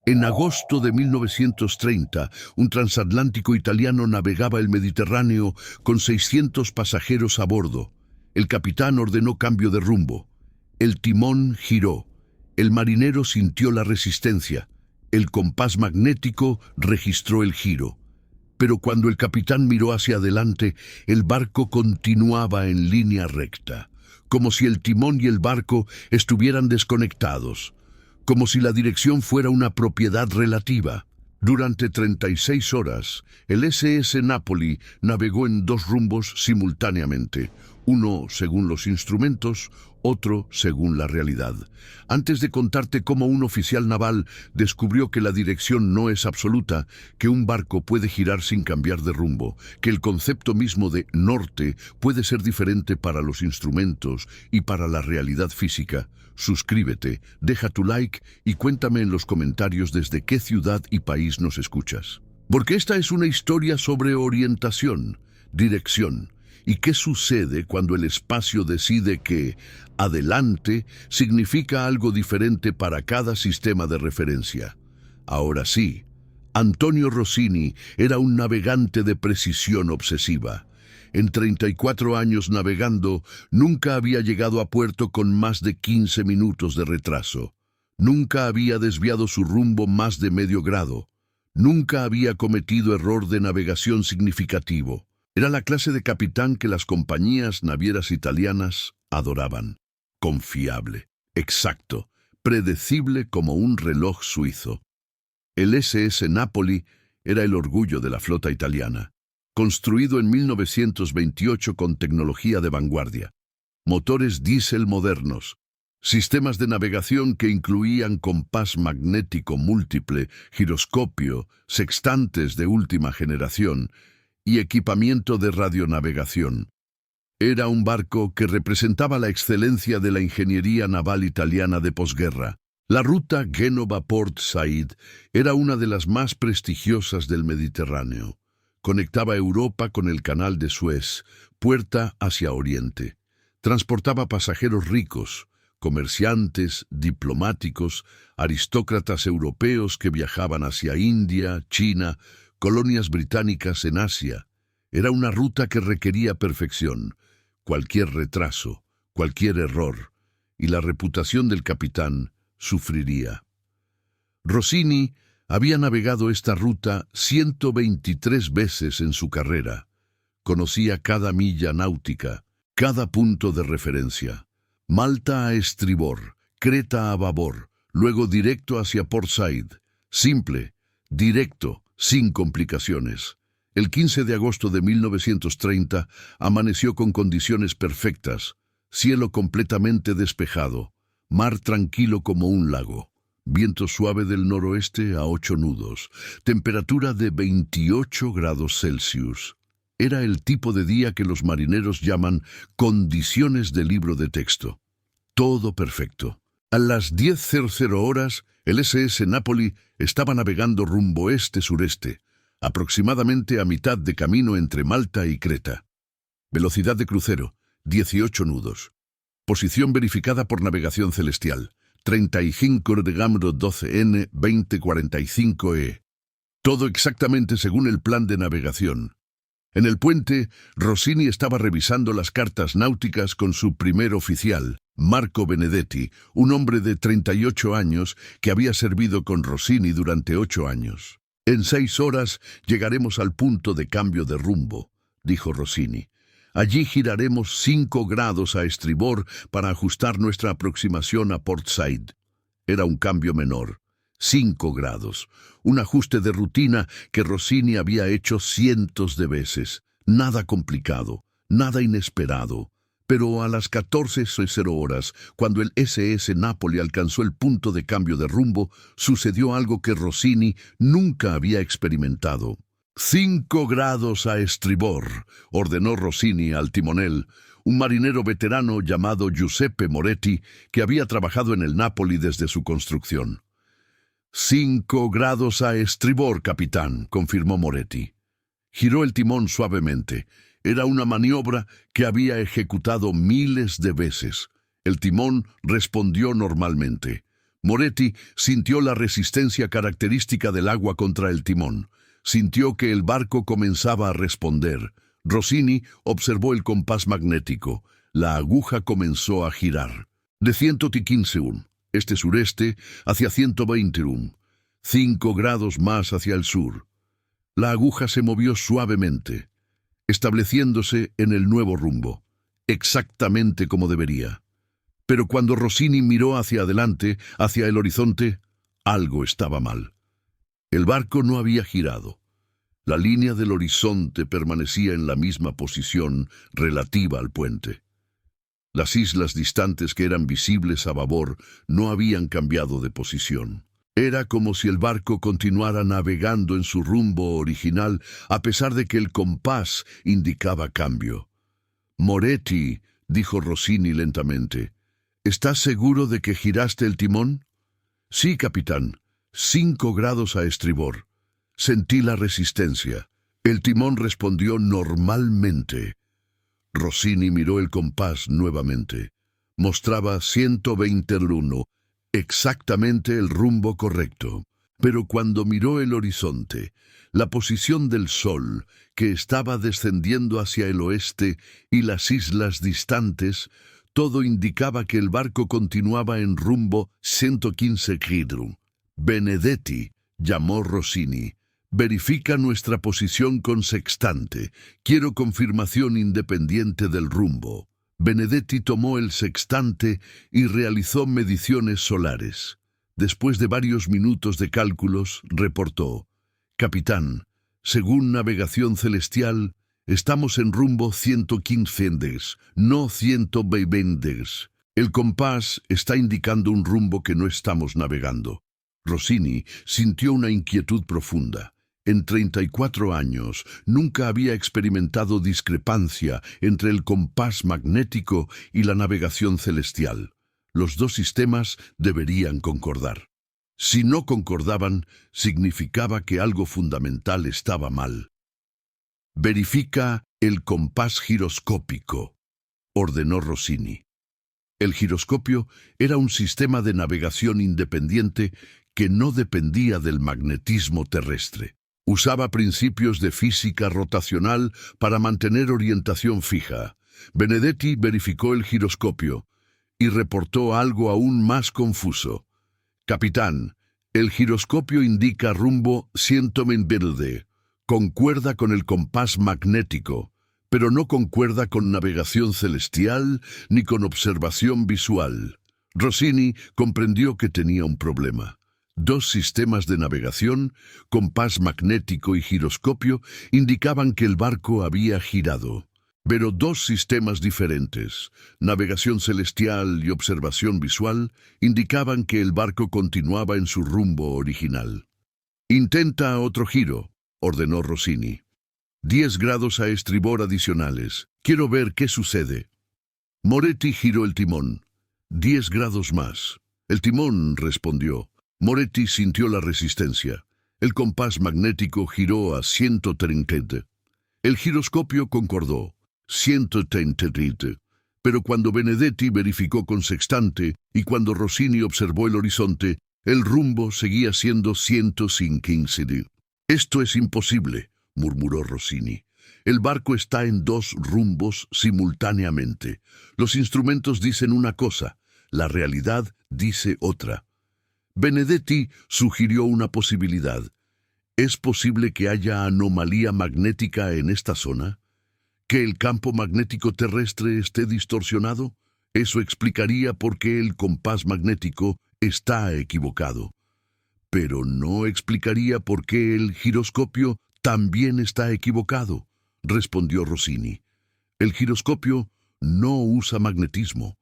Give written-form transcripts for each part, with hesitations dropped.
En agosto de 1930, un transatlántico italiano navegaba el Mediterráneo con 600 pasajeros a bordo. El capitán ordenó cambio de rumbo. El timón giró. El marinero sintió la resistencia. El compás magnético registró el giro. Pero cuando el capitán miró hacia adelante, el barco continuaba en línea recta, como si el timón y el barco estuvieran desconectados, como si la dirección fuera una propiedad relativa. Durante 36 horas, el SS Napoli navegó en dos rumbos simultáneamente, uno según los instrumentos, otro según la realidad. Antes de contarte cómo un oficial naval descubrió que la dirección no es absoluta, que un barco puede girar sin cambiar de rumbo, que el concepto mismo de norte puede ser diferente para los instrumentos y para la realidad física, suscríbete, deja tu like y cuéntame en los comentarios desde qué ciudad y país nos escuchas. Porque esta es una historia sobre orientación, dirección. ¿Y qué sucede cuando el espacio decide que adelante significa algo diferente para cada sistema de referencia? Ahora sí, Antonio Rossini era un navegante de precisión obsesiva. En 34 años navegando, nunca había llegado a puerto con más de 15 minutos de retraso. Nunca había desviado su rumbo más de medio grado. Nunca había cometido error de navegación significativo. Era la clase de capitán que las compañías navieras italianas adoraban. Confiable, exacto, predecible como un reloj suizo. El SS Napoli era el orgullo de la flota italiana. Construido en 1928 con tecnología de vanguardia. Motores diésel modernos. Sistemas de navegación que incluían compás magnético múltiple, giroscopio, sextantes de última generación y equipamiento de radionavegación. Era un barco que representaba la excelencia de la ingeniería naval italiana de posguerra. La ruta Génova-Port Said era una de las más prestigiosas del Mediterráneo. Conectaba Europa con el Canal de Suez, puerta hacia Oriente. Transportaba pasajeros ricos, comerciantes, diplomáticos, aristócratas europeos que viajaban hacia India, China, colonias británicas en Asia. Era una ruta que requería perfección, cualquier retraso, cualquier error, y la reputación del capitán sufriría. Rossini había navegado esta ruta 123 veces en su carrera. Conocía cada milla náutica, cada punto de referencia. Malta a estribor, Creta a babor, luego directo hacia Port Said. Simple, directo, sin complicaciones. El 15 de agosto de 1930 amaneció con condiciones perfectas, cielo completamente despejado, mar tranquilo como un lago, viento suave del noroeste a 8 nudos, temperatura de 28 grados Celsius. Era el tipo de día que los marineros llaman condiciones de libro de texto. Todo perfecto. A las 10:00 horas, el SS Napoli estaba navegando rumbo este-sureste, aproximadamente a mitad de camino entre Malta y Creta. Velocidad de crucero, 18 nudos. Posición verificada por navegación celestial, 35 grado 12N 2045E. Todo exactamente según el plan de navegación. En el puente, Rossini estaba revisando las cartas náuticas con su primer oficial, Marco Benedetti, un hombre de 38 años que había servido con Rossini durante 8 años. En 6 horas llegaremos al punto de cambio de rumbo, dijo Rossini. Allí giraremos 5 grados a estribor para ajustar nuestra aproximación a Port Said. Era un cambio menor. 5 grados, un ajuste de rutina que Rossini había hecho cientos de veces. Nada complicado, nada inesperado. Pero a las 14:00 horas, cuando el SS Napoli alcanzó el punto de cambio de rumbo, sucedió algo que Rossini nunca había experimentado. 5 grados a estribor, ordenó Rossini al timonel, un marinero veterano llamado Giuseppe Moretti, que había trabajado en el Napoli desde su construcción. 5 grados a estribor, capitán, confirmó Moretti. Giró el timón suavemente. Era una maniobra que había ejecutado miles de veces. El timón respondió normalmente. Moretti sintió la resistencia característica del agua contra el timón. Sintió que el barco comenzaba a responder. Rossini observó el compás magnético. La aguja comenzó a girar. De 115 este sureste hacia 121, 5 grados más hacia el sur. La aguja se movió suavemente, estableciéndose en el nuevo rumbo, exactamente como debería. Pero cuando Rossini miró hacia adelante, hacia el horizonte, algo estaba mal. El barco no había girado. La línea del horizonte permanecía en la misma posición relativa al puente. Las islas distantes que eran visibles a babor no habían cambiado de posición. Era como si el barco continuara navegando en su rumbo original a pesar de que el compás indicaba cambio. «Moretti», dijo Rossini lentamente, «¿estás seguro de que giraste el timón?» «Sí, capitán. 5 grados a estribor. Sentí la resistencia». El timón respondió normalmente. Rossini miró el compás nuevamente. Mostraba 121, exactamente el rumbo correcto. Pero cuando miró el horizonte, la posición del sol, que estaba descendiendo hacia el oeste, y las islas distantes, todo indicaba que el barco continuaba en rumbo 115 grados. «Benedetti», llamó Rossini, «verifica nuestra posición con sextante. Quiero confirmación independiente del rumbo». Benedetti tomó el sextante y realizó mediciones solares. Después de varios minutos de cálculos, reportó: «Capitán, según navegación celestial, estamos en rumbo 115, no 120. El compás está indicando un rumbo que no estamos navegando». Rossini sintió una inquietud profunda. En 34 años nunca había experimentado discrepancia entre el compás magnético y la navegación celestial. Los dos sistemas deberían concordar. Si no concordaban, significaba que algo fundamental estaba mal. «Verifica el compás giroscópico», ordenó Rossini. El giroscopio era un sistema de navegación independiente que no dependía del magnetismo terrestre. Usaba principios de física rotacional para mantener orientación fija. Benedetti verificó el giroscopio y reportó algo aún más confuso. «Capitán, el giroscopio indica rumbo 120. Concuerda con el compás magnético, pero no concuerda con navegación celestial ni con observación visual». Rossini comprendió que tenía un problema. Dos sistemas de navegación, compás magnético y giroscopio, indicaban que el barco había girado. Pero dos sistemas diferentes, navegación celestial y observación visual, indicaban que el barco continuaba en su rumbo original. «Intenta otro giro», ordenó Rossini. 10 grados a estribor adicionales. Quiero ver qué sucede. Moretti giró el timón. 10 grados más. El timón respondió. Moretti sintió la resistencia. El compás magnético giró a 130. El giroscopio concordó. 130. Pero cuando Benedetti verificó con sextante y cuando Rossini observó el horizonte, el rumbo seguía siendo 115. «Esto es imposible», murmuró Rossini. «El barco está en dos rumbos simultáneamente. Los instrumentos dicen una cosa, la realidad dice otra». Benedetti sugirió una posibilidad. ¿Es posible que haya anomalía magnética en esta zona? ¿Que el campo magnético terrestre esté distorsionado? Eso explicaría por qué el compás magnético está equivocado. Pero no explicaría por qué el giroscopio también está equivocado, respondió Rossini. El giroscopio no usa magnetismo,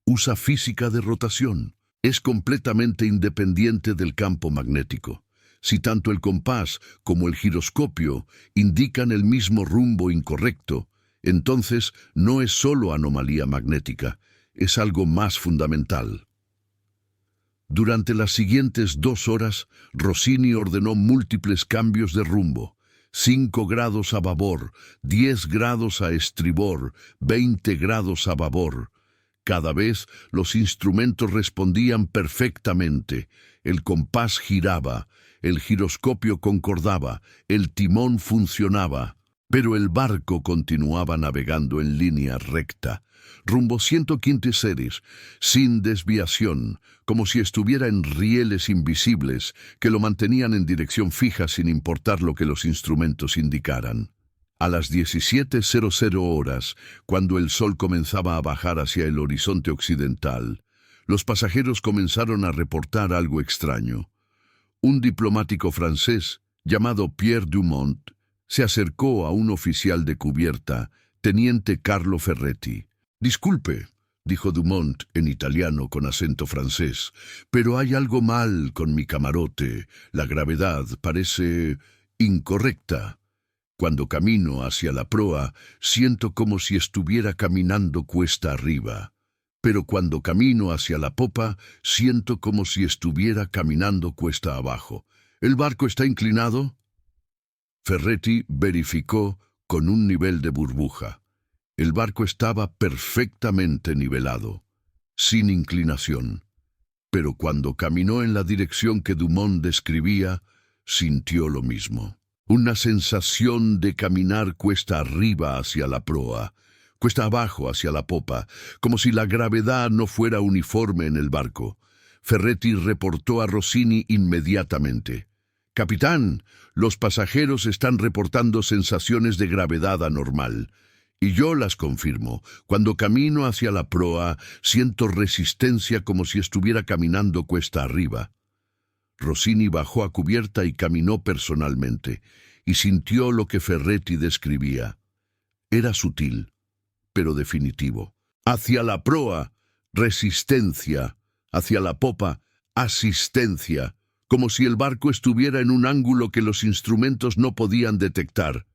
usa física de rotación. Es completamente independiente del campo magnético. Si tanto el compás como el giroscopio indican el mismo rumbo incorrecto, entonces no es solo anomalía magnética, es algo más fundamental. Durante las siguientes 2 horas, Rossini ordenó múltiples cambios de rumbo. 5 grados a babor, 10 grados a estribor, 20 grados a babor. Cada vez los instrumentos respondían perfectamente. El compás giraba, el giroscopio concordaba, el timón funcionaba. Pero el barco continuaba navegando en línea recta, rumbo 115 series, sin desviación, como si estuviera en rieles invisibles que lo mantenían en dirección fija sin importar lo que los instrumentos indicaran. A las 17:00 horas, cuando el sol comenzaba a bajar hacia el horizonte occidental, los pasajeros comenzaron a reportar algo extraño. Un diplomático francés, llamado Pierre Dumont, se acercó a un oficial de cubierta, teniente Carlo Ferretti. «Disculpe», dijo Dumont en italiano con acento francés, «pero hay algo mal con mi camarote. La gravedad parece incorrecta. Cuando camino hacia la proa, siento como si estuviera caminando cuesta arriba. Pero cuando camino hacia la popa, siento como si estuviera caminando cuesta abajo. ¿El barco está inclinado?» Ferretti verificó con un nivel de burbuja. El barco estaba perfectamente nivelado, sin inclinación. Pero cuando caminó en la dirección que Dumont describía, sintió lo mismo. Una sensación de caminar cuesta arriba hacia la proa, cuesta abajo hacia la popa, como si la gravedad no fuera uniforme en el barco. Ferretti reportó a Rossini inmediatamente. «Capitán, los pasajeros están reportando sensaciones de gravedad anormal. Y yo las confirmo. Cuando camino hacia la proa, siento resistencia como si estuviera caminando cuesta arriba». Rossini bajó a cubierta y caminó personalmente, y sintió lo que Ferretti describía. Era sutil, pero definitivo. Hacia la proa, resistencia. Hacia la popa, asistencia. Como si el barco estuviera en un ángulo que los instrumentos no podían detectar.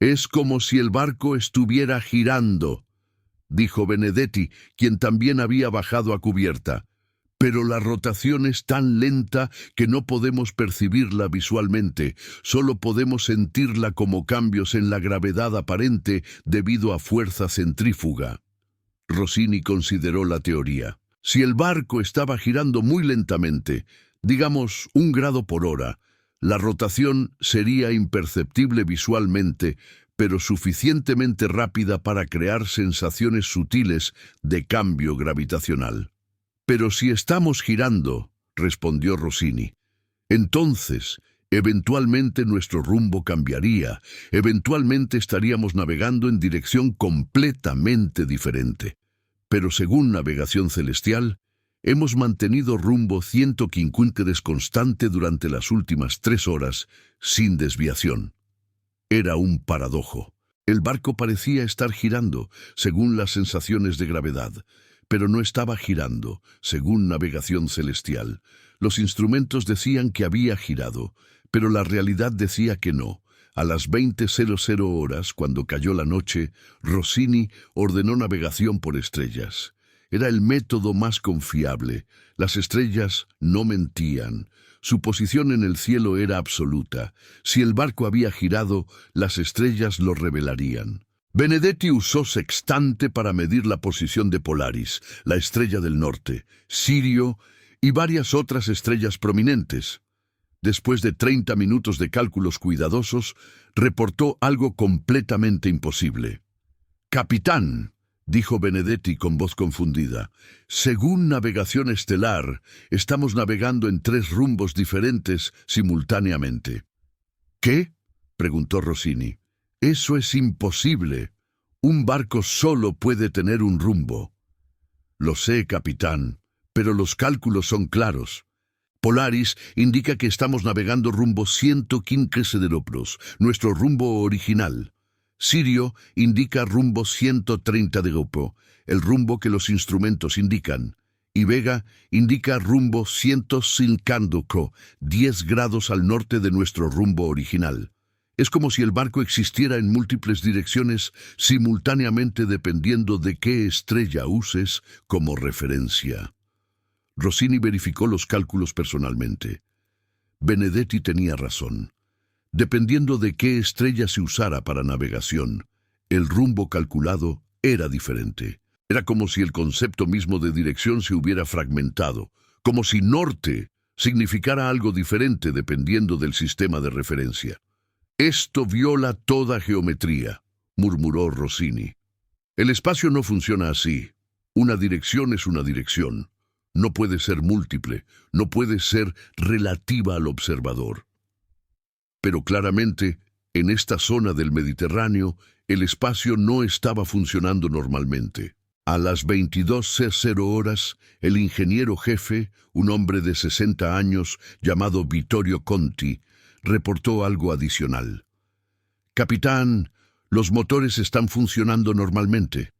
«Es como si el barco estuviera girando», dijo Benedetti, quien también había bajado a cubierta. «Pero la rotación es tan lenta que no podemos percibirla visualmente, solo podemos sentirla como cambios en la gravedad aparente debido a fuerza centrífuga». Rossini consideró la teoría. Si el barco estaba girando muy lentamente, digamos 1 grado por hora, la rotación sería imperceptible visualmente, pero suficientemente rápida para crear sensaciones sutiles de cambio gravitacional. «Pero si estamos girando», respondió Rossini, «entonces, eventualmente nuestro rumbo cambiaría, eventualmente estaríamos navegando en dirección completamente diferente. Pero según Navegación Celestial, hemos mantenido rumbo 115 constante durante las últimas 3 horas, sin desviación». Era un paradojo. El barco parecía estar girando, según las sensaciones de gravedad, pero no estaba girando, según Navegación Celestial. Los instrumentos decían que había girado, pero la realidad decía que no. A las 20:00 horas, cuando cayó la noche, Rossini ordenó navegación por estrellas. Era el método más confiable. Las estrellas no mentían. Su posición en el cielo era absoluta. Si el barco había girado, las estrellas lo revelarían. Benedetti usó sextante para medir la posición de Polaris, la estrella del norte, Sirio y varias otras estrellas prominentes. Después de 30 minutos de cálculos cuidadosos, reportó algo completamente imposible. «Capitán», dijo Benedetti con voz confundida, «según Navegación Estelar, estamos navegando en 3 rumbos diferentes simultáneamente». «¿Qué?», preguntó Rossini. «Eso es imposible. Un barco solo puede tener un rumbo». «Lo sé, capitán, pero los cálculos son claros. Polaris indica que estamos navegando rumbo 115 grados, nuestro rumbo original. Sirio indica rumbo 130 grados, el rumbo que los instrumentos indican. Y Vega indica rumbo 150, 10 grados al norte de nuestro rumbo original. Es como si el barco existiera en múltiples direcciones simultáneamente dependiendo de qué estrella uses como referencia». Rossini verificó los cálculos personalmente. Benedetti tenía razón. Dependiendo de qué estrella se usara para navegación, el rumbo calculado era diferente. Era como si el concepto mismo de dirección se hubiera fragmentado, como si norte significara algo diferente dependiendo del sistema de referencia. Esto viola toda geometría, murmuró Rossini. El espacio no funciona así. Una dirección es una dirección. No puede ser múltiple, no puede ser relativa al observador. Pero claramente, en esta zona del Mediterráneo, el espacio no estaba funcionando normalmente. A las 22:00 el ingeniero jefe, un hombre de 60 años llamado Vittorio Conti, reportó algo adicional. Capitán, los motores están funcionando normalmente.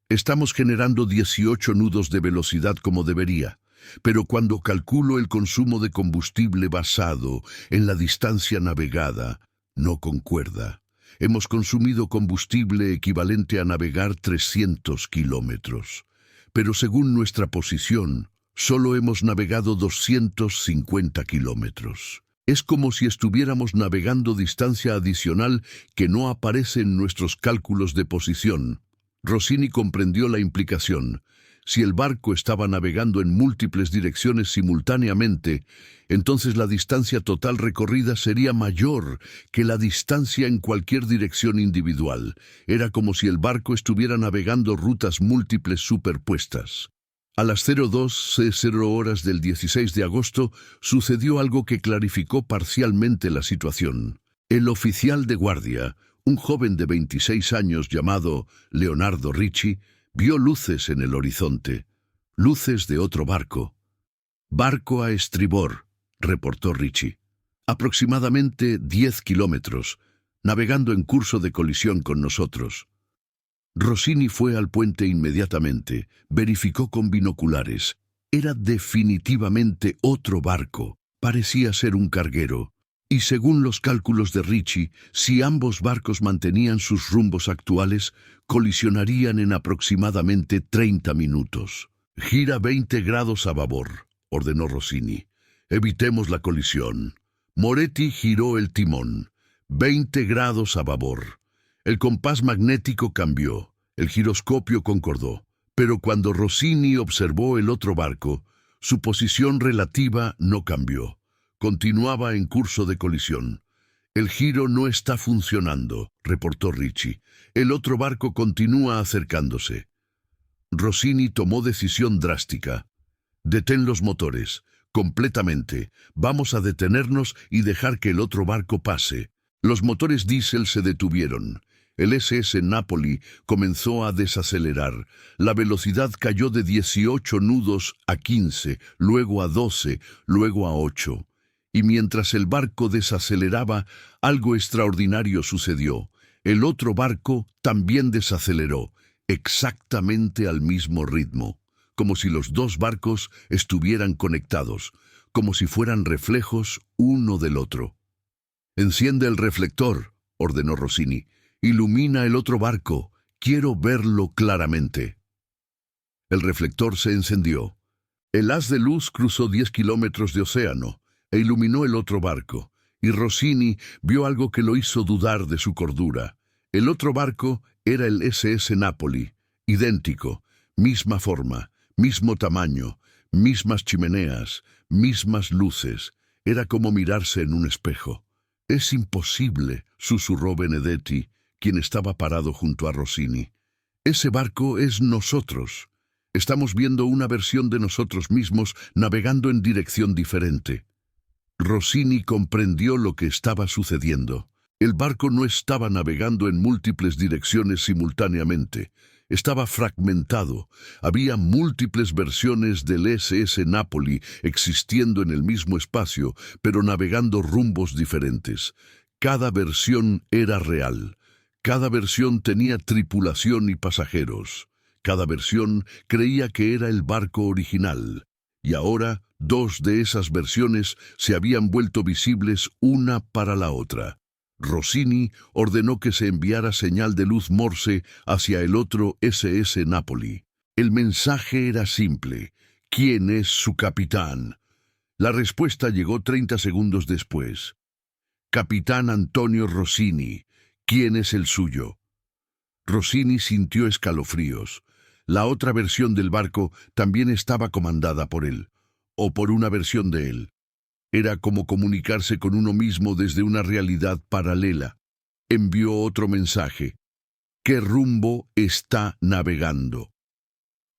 Estamos generando 18 nudos de velocidad como debería, pero cuando calculo el consumo de combustible basado en la distancia navegada, no concuerda. Hemos consumido combustible equivalente a navegar 300 kilómetros, pero según nuestra posición, solo hemos navegado 250 kilómetros. Es como si estuviéramos navegando distancia adicional que no aparece en nuestros cálculos de posición. Rossini comprendió la implicación. Si el barco estaba navegando en múltiples direcciones simultáneamente, entonces la distancia total recorrida sería mayor que la distancia en cualquier dirección individual. Era como si el barco estuviera navegando rutas múltiples superpuestas. A las 02:00 del 16 de agosto sucedió algo que clarificó parcialmente la situación. El oficial de guardia, un joven de 26 años llamado Leonardo Ricci, vio luces en el horizonte, luces de otro barco. «Barco a estribor», reportó Ricci. «Aproximadamente 10 kilómetros, navegando en curso de colisión con nosotros». Rossini fue al puente inmediatamente, verificó con binoculares. Era definitivamente otro barco, parecía ser un carguero. Y según los cálculos de Ricci, si ambos barcos mantenían sus rumbos actuales, colisionarían en aproximadamente 30 minutos. «Gira 20 grados a babor», ordenó Rossini. «Evitemos la colisión». Moretti giró el timón. 20 grados a babor. El compás magnético cambió. El giroscopio concordó. Pero cuando Rossini observó el otro barco, su posición relativa no cambió. Continuaba en curso de colisión. «El giro no está funcionando», reportó Ricci. «El otro barco continúa acercándose». Rossini tomó decisión drástica. «Detén los motores, completamente. Vamos a detenernos y dejar que el otro barco pase». Los motores diésel se detuvieron. El SS Napoli comenzó a desacelerar. La velocidad cayó de 18 nudos a 15, luego a 12, luego a 8. Y mientras el barco desaceleraba, algo extraordinario sucedió. El otro barco también desaceleró, exactamente al mismo ritmo, como si los dos barcos estuvieran conectados, como si fueran reflejos uno del otro. «Enciende el reflector», ordenó Rossini. «Ilumina el otro barco. Quiero verlo claramente». El reflector se encendió. El haz de luz cruzó 10 kilómetros de océano e iluminó el otro barco, y Rossini vio algo que lo hizo dudar de su cordura. El otro barco era el SS Napoli, idéntico, misma forma, mismo tamaño, mismas chimeneas, mismas luces. Era como mirarse en un espejo. «Es imposible», susurró Benedetti, quien estaba parado junto a Rossini. «Ese barco es nosotros. Estamos viendo una versión de nosotros mismos navegando en dirección diferente». Rossini comprendió lo que estaba sucediendo. El barco no estaba navegando en múltiples direcciones simultáneamente. Estaba fragmentado. Había múltiples versiones del SS Napoli existiendo en el mismo espacio, pero navegando rumbos diferentes. Cada versión era real. Cada versión tenía tripulación y pasajeros. Cada versión creía que era el barco original. Y ahora, dos de esas versiones se habían vuelto visibles una para la otra. Rossini ordenó que se enviara señal de luz Morse hacia el otro SS Napoli. El mensaje era simple: ¿quién es su capitán? La respuesta llegó 30 segundos después. Capitán Antonio Rossini. ¿Quién es el suyo? Rossini sintió escalofríos. La otra versión del barco también estaba comandada por él, o por una versión de él. Era como comunicarse con uno mismo desde una realidad paralela. Envió otro mensaje. ¿Qué rumbo está navegando?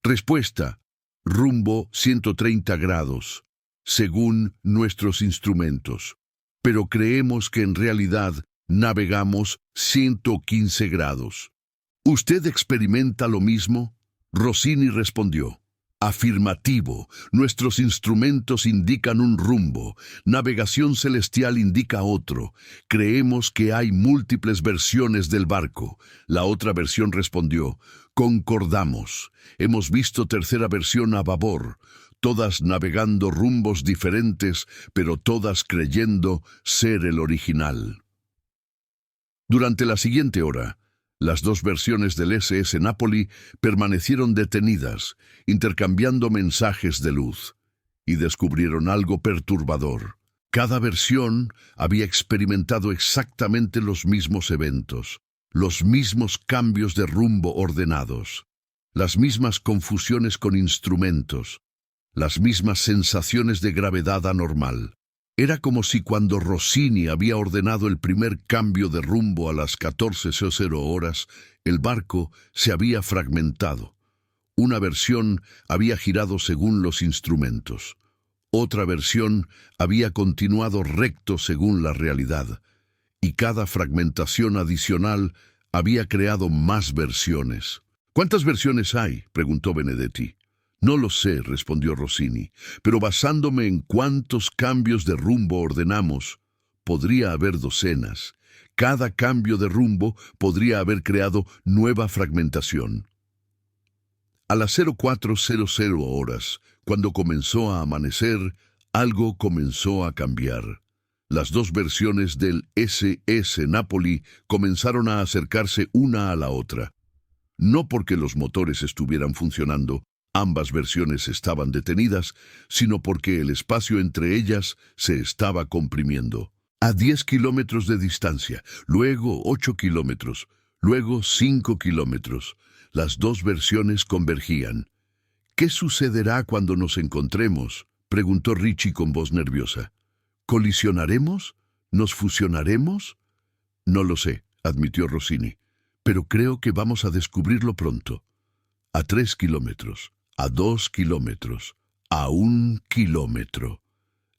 Respuesta: rumbo 130 grados, según nuestros instrumentos. Pero creemos que en realidad navegamos 115 grados. ¿Usted experimenta lo mismo? Rossini respondió: afirmativo, nuestros instrumentos indican un rumbo, navegación celestial indica otro. Creemos que hay múltiples versiones del barco. La otra versión respondió: concordamos. Hemos visto tercera versión a babor, todas navegando rumbos diferentes, pero todas creyendo ser el original. Durante la siguiente hora, las dos versiones del SS Napoli permanecieron detenidas, intercambiando mensajes de luz, y descubrieron algo perturbador. Cada versión había experimentado exactamente los mismos eventos, los mismos cambios de rumbo ordenados, las mismas confusiones con instrumentos, las mismas sensaciones de gravedad anormal. Era como si cuando Rossini había ordenado el primer cambio de rumbo a las 14:00 horas, el barco se había fragmentado. Una versión había girado según los instrumentos. Otra versión había continuado recto según la realidad. Y cada fragmentación adicional había creado más versiones. ¿Cuántas versiones hay?, preguntó Benedetti. No lo sé, respondió Rossini, pero basándome en cuántos cambios de rumbo ordenamos, podría haber docenas. Cada cambio de rumbo podría haber creado nueva fragmentación. A las 04:00 horas, cuando comenzó a amanecer, algo comenzó a cambiar. Las dos versiones del SS Napoli comenzaron a acercarse una a la otra. No porque los motores estuvieran funcionando, ambas versiones estaban detenidas, sino porque el espacio entre ellas se estaba comprimiendo. A 10 kilómetros de distancia, luego 8 kilómetros, luego 5 kilómetros. Las dos versiones convergían. ¿Qué sucederá cuando nos encontremos?, preguntó Ricci con voz nerviosa. ¿Colisionaremos? ¿Nos fusionaremos? No lo sé, admitió Rossini, pero creo que vamos a descubrirlo pronto. A 3 kilómetros. A 2 kilómetros, a 1 kilómetro.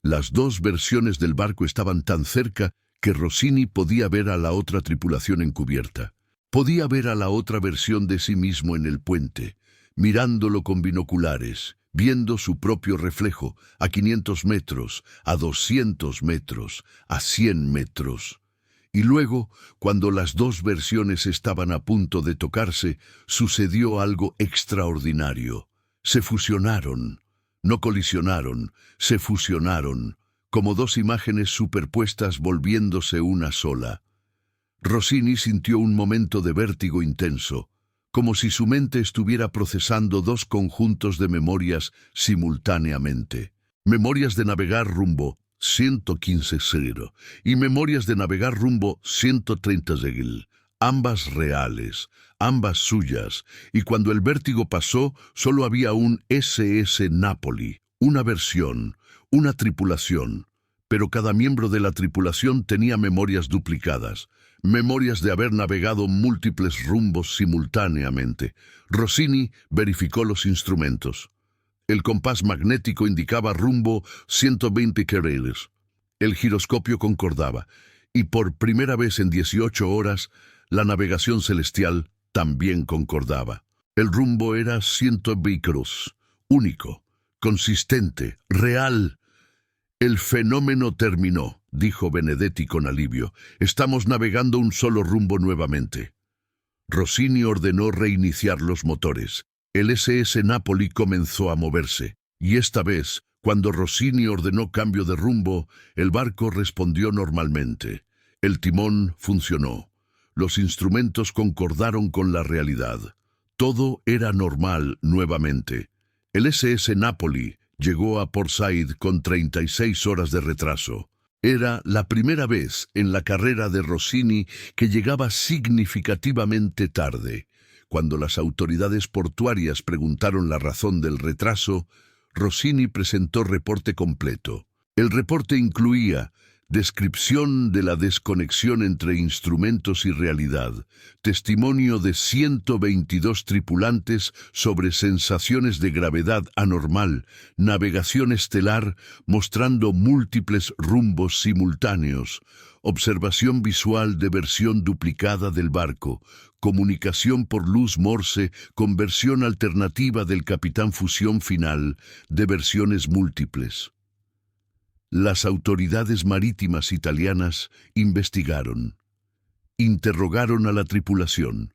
Las dos versiones del barco estaban tan cerca que Rossini podía ver a la otra tripulación encubierta. Podía ver a la otra versión de sí mismo en el puente, mirándolo con binoculares, viendo su propio reflejo a 500 metros, a 200 metros, a 100 metros. Y luego, cuando las dos versiones estaban a punto de tocarse, sucedió algo extraordinario. Se fusionaron, no colisionaron, se fusionaron, como dos imágenes superpuestas volviéndose una sola. Rossini sintió un momento de vértigo intenso, como si su mente estuviera procesando dos conjuntos de memorias simultáneamente. Memorias de navegar rumbo 115:00 y memorias de navegar rumbo 130:00. Ambas reales, ambas suyas, y cuando el vértigo pasó, solo había un SS Napoli, una versión, una tripulación, pero cada miembro de la tripulación tenía memorias duplicadas, memorias de haber navegado múltiples rumbos simultáneamente. Rossini verificó los instrumentos. El compás magnético indicaba rumbo 120 km. El giroscopio concordaba, y por primera vez en 18 horas, la navegación celestial también concordaba. El rumbo era 120 grados, único, consistente, real. El fenómeno terminó, dijo Benedetti con alivio. Estamos navegando un solo rumbo nuevamente. Rossini ordenó reiniciar los motores. El SS Napoli comenzó a moverse, y esta vez, cuando Rossini ordenó cambio de rumbo, el barco respondió normalmente. El timón funcionó. Los instrumentos concordaron con la realidad. Todo era normal nuevamente. El SS Napoli llegó a Port Said con 36 horas de retraso. Era la primera vez en la carrera de Rossini que llegaba significativamente tarde. Cuando las autoridades portuarias preguntaron la razón del retraso, Rossini presentó reporte completo. El reporte incluía descripción de la desconexión entre instrumentos y realidad, testimonio de 122 tripulantes sobre sensaciones de gravedad anormal, navegación estelar mostrando múltiples rumbos simultáneos, observación visual de versión duplicada del barco, comunicación por luz Morse con versión alternativa del Capitán Fusión final de versiones múltiples. Las autoridades marítimas italianas investigaron, interrogaron a la tripulación,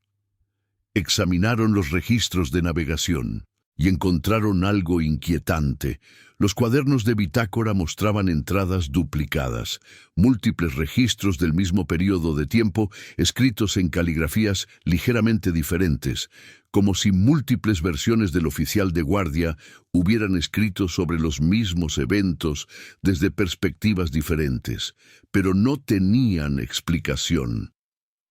examinaron los registros de navegación y encontraron algo inquietante. Los cuadernos de bitácora mostraban entradas duplicadas, múltiples registros del mismo periodo de tiempo escritos en caligrafías ligeramente diferentes, como si múltiples versiones del oficial de guardia hubieran escrito sobre los mismos eventos desde perspectivas diferentes, pero no tenían explicación.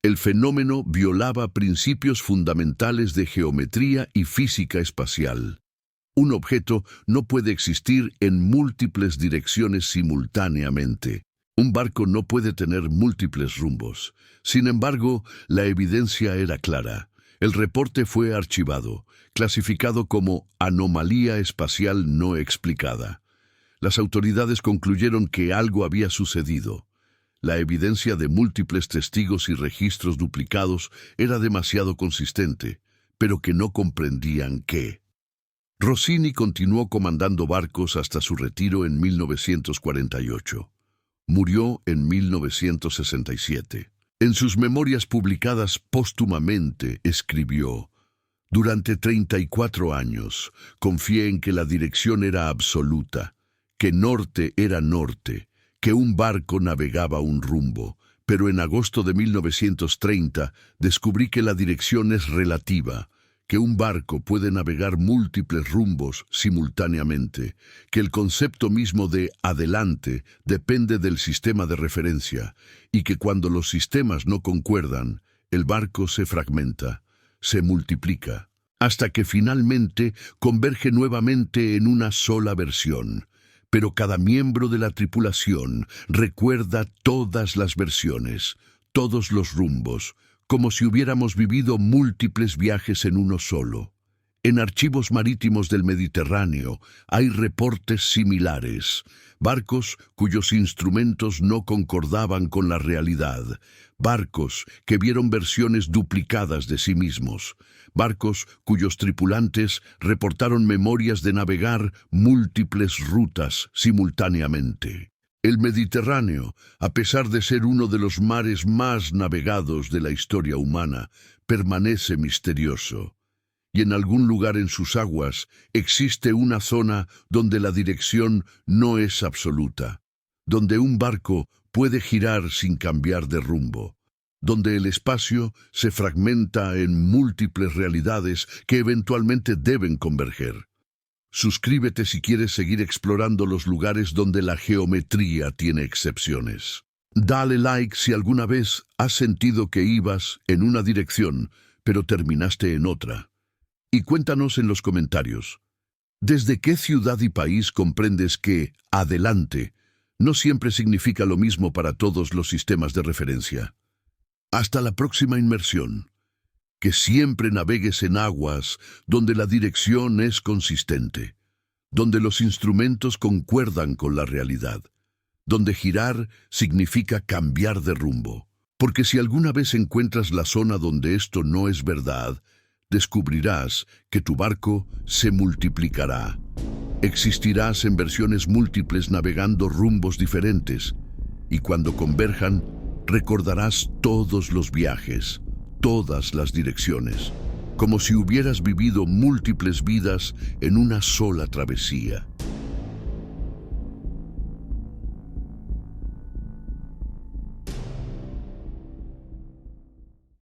El fenómeno violaba principios fundamentales de geometría y física espacial. Un objeto no puede existir en múltiples direcciones simultáneamente. Un barco no puede tener múltiples rumbos. Sin embargo, la evidencia era clara. El reporte fue archivado, clasificado como anomalía espacial no explicada. Las autoridades concluyeron que algo había sucedido. La evidencia de múltiples testigos y registros duplicados era demasiado consistente, pero que no comprendían qué. Rossini continuó comandando barcos hasta su retiro en 1948. Murió en 1967. En sus memorias publicadas póstumamente escribió: «Durante 34 años confié en que la dirección era absoluta, que norte era norte, que un barco navegaba un rumbo, pero en agosto de 1930 descubrí que la dirección es relativa, que un barco puede navegar múltiples rumbos simultáneamente, que el concepto mismo de adelante depende del sistema de referencia y que cuando los sistemas no concuerdan, el barco se fragmenta, se multiplica, hasta que finalmente converge nuevamente en una sola versión. Pero cada miembro de la tripulación recuerda todas las versiones, todos los rumbos, como si hubiéramos vivido múltiples viajes en uno solo. En archivos marítimos del Mediterráneo hay reportes similares, barcos cuyos instrumentos no concordaban con la realidad, barcos que vieron versiones duplicadas de sí mismos, barcos cuyos tripulantes reportaron memorias de navegar múltiples rutas simultáneamente. El Mediterráneo, a pesar de ser uno de los mares más navegados de la historia humana, permanece misterioso. Y en algún lugar en sus aguas existe una zona donde la dirección no es absoluta, donde un barco puede girar sin cambiar de rumbo, donde el espacio se fragmenta en múltiples realidades que eventualmente deben converger. Suscríbete si quieres seguir explorando los lugares donde la geometría tiene excepciones. Dale like si alguna vez has sentido que ibas en una dirección, pero terminaste en otra. Y cuéntanos en los comentarios, ¿desde qué ciudad y país comprendes que adelante no siempre significa lo mismo para todos los sistemas de referencia? Hasta la próxima inmersión. Que siempre navegues en aguas donde la dirección es consistente, donde los instrumentos concuerdan con la realidad, donde girar significa cambiar de rumbo. Porque si alguna vez encuentras la zona donde esto no es verdad, descubrirás que tu barco se multiplicará. Existirás en versiones múltiples navegando rumbos diferentes, y cuando converjan, recordarás todos los viajes, todas las direcciones, como si hubieras vivido múltiples vidas en una sola travesía.